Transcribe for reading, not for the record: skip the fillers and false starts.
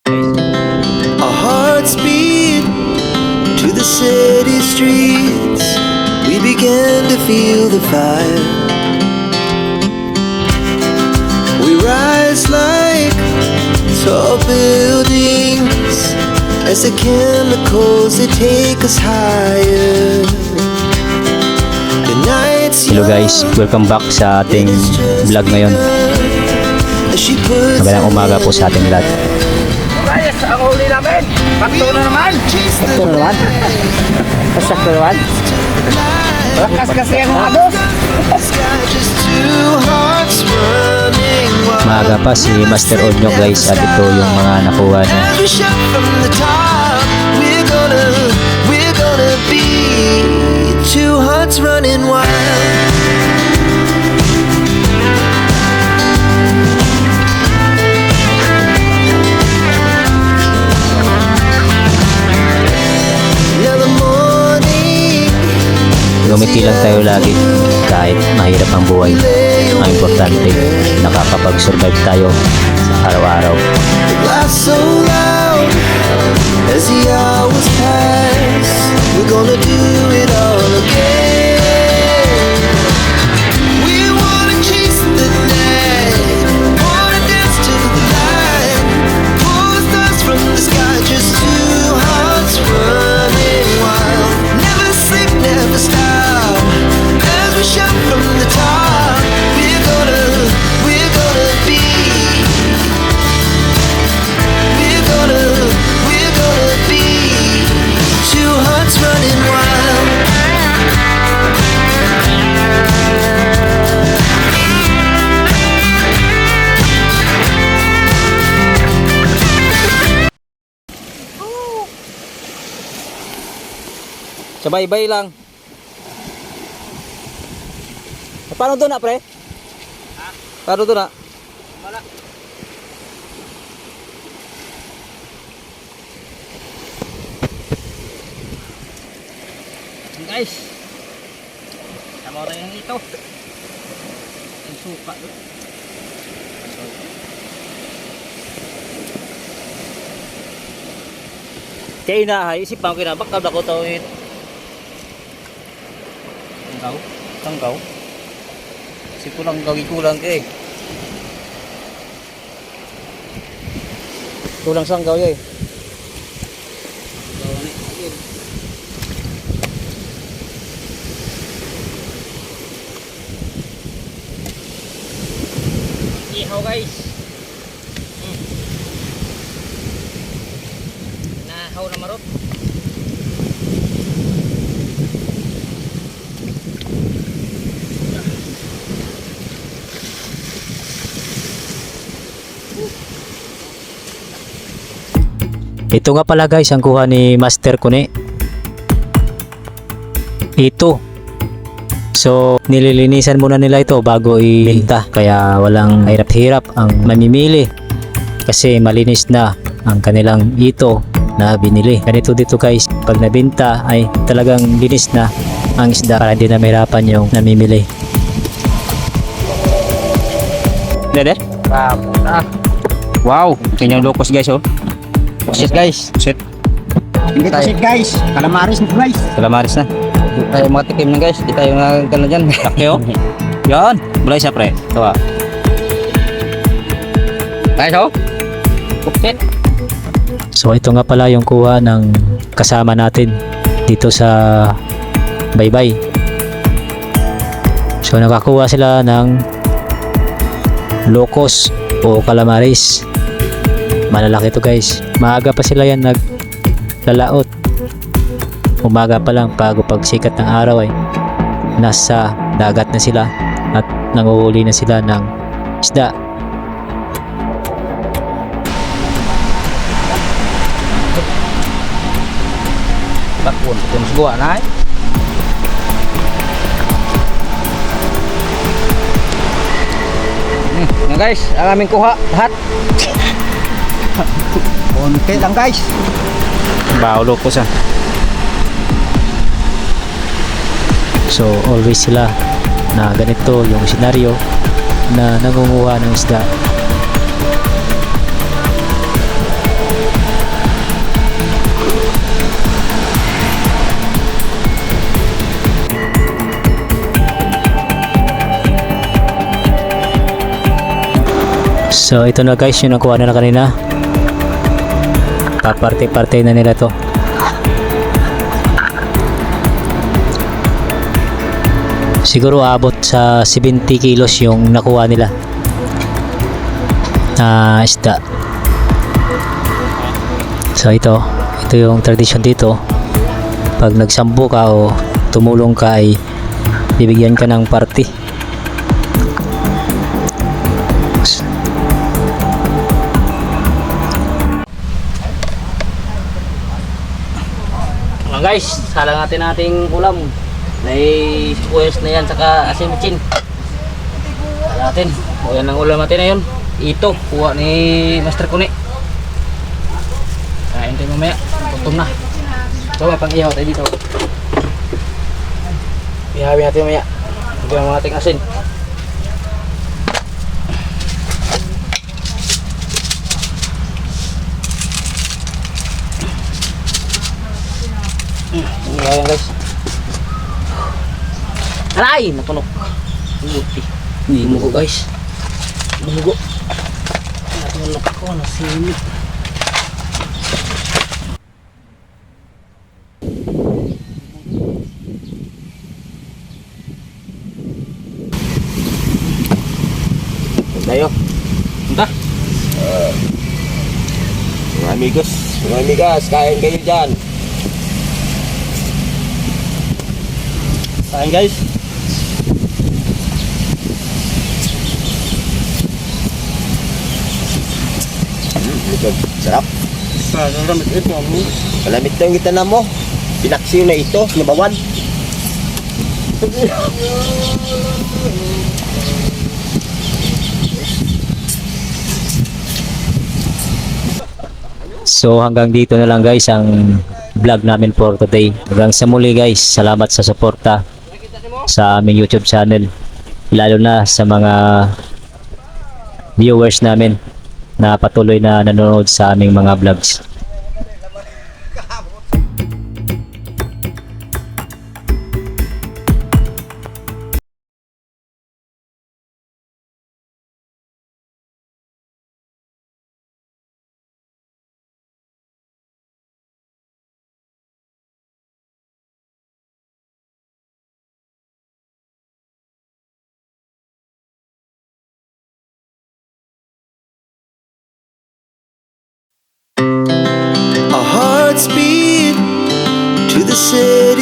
Our hearts beat to the city streets. We began to feel the fire. We rise like tall buildings as the chemicals they take us higher. The night's Hello guys, welcome back sa ating vlog ngayon. Magandang umaga po sa ating lahat. Guys, ang huli namin, sakto na naman. Sakto na naman? Sakto naman? Lakas kasi ang agos. Maaga pa si Master Onyo guys at ito yung mga nakuha niya. We're gonna be two hearts running wild. Gumiti lang tayo lagi kahit mahirap ang buhay. Ang importante, nakakapag-survive tayo sa araw-araw. Laugh so loud as the hours pass. We're gonna do it all again. We wanna chase the night, wanna dance to the light, pull the stars from the sky, just two hearts running wild. Never sleep, never stop, as we shout from the top. We're gonna be. We're gonna be two hearts running wild. Sabay-bay lang. Paano doon na, pre? Paano doon na? Wala. Guys, tama rin yung ito. Ang suka doon. Kaya inahay, isipan ko na, baka ako tawid. Tanggaw. Kasi kulang eh. Kulang sanggaw eh. Ihaw guys. Nahaw na marot. Ito nga pala guys ang kuha ni Master Kune. Ito. So nililinisan muna nila ito bago ibenta. Kaya walang hirap-hirap ang mamimili. Kasi malinis na ang kanilang ito na binili. Ganito dito guys. Pag nabenta ay talagang linis na ang isda para hindi na mahirapan yung namimili. Dede? Wow, kanyang locos guys oh. Shit guys, shit. Hindi tayo guys, calamaris na guys. Calamaris na. Hindi tayo matikim na guys, hindi tayo nga gano'n dyan. Laki oh. Yan, mulai siya pre. Tawa. Guys oh. Shit. So ito nga pala yung kuha ng kasama natin dito sa Baybay. So nakakuha sila ng locos o calamaris. Malalaki to guys. Maaga pa sila yan naglalaot. Umaga pa lang bago pagsikat ng araw ay nasa dagat na sila at nanguhuli na sila ng isda. Bakun, mas gua na eh. Yan guys, ang aming kuha lahat. Konti lang guys. Bao locos ah. So always sila na ganito yung senaryo na nangunguha ng isda. So ito na guys yung nakuha nila kanina. Paparte-parte na nila to. Siguro abot sa 70 kilos yung nakuha nila na isda. So ito yung tradition dito. Pag nagsambo ka o tumulong ka ay bibigyan ka ng party. Mga guys, salang natin ating ulam. May sibuyas na yan, saka asin michin. Salang natin. O yan ang ulam natin na yun. Ito, kuha ni Master Kuni. Kain tayo mamaya. Gutom na. So, may pang-ihaw tayo dito. Ihawin natin mamaya. Bigyan mo natin asin. Ayan guys. Aray! Nakunok. Buti. Hindi mo ko guys. Bumugo. Nakunok ako. Nasili. Tayo. Punta. Mga amigas, kain kayo dyan. Kain guys. Likod, sarap. Malamit ito. Malamit na yung gitanan mo. Pinaksiw na ito, nabawan. So hanggang dito na lang guys ang vlog namin for today. Hanggang sa muli guys, salamat sa suporta sa aming YouTube channel. Lalo na sa mga viewers namin na patuloy na nanonood sa aming mga vlogs. Our hearts beat to the city's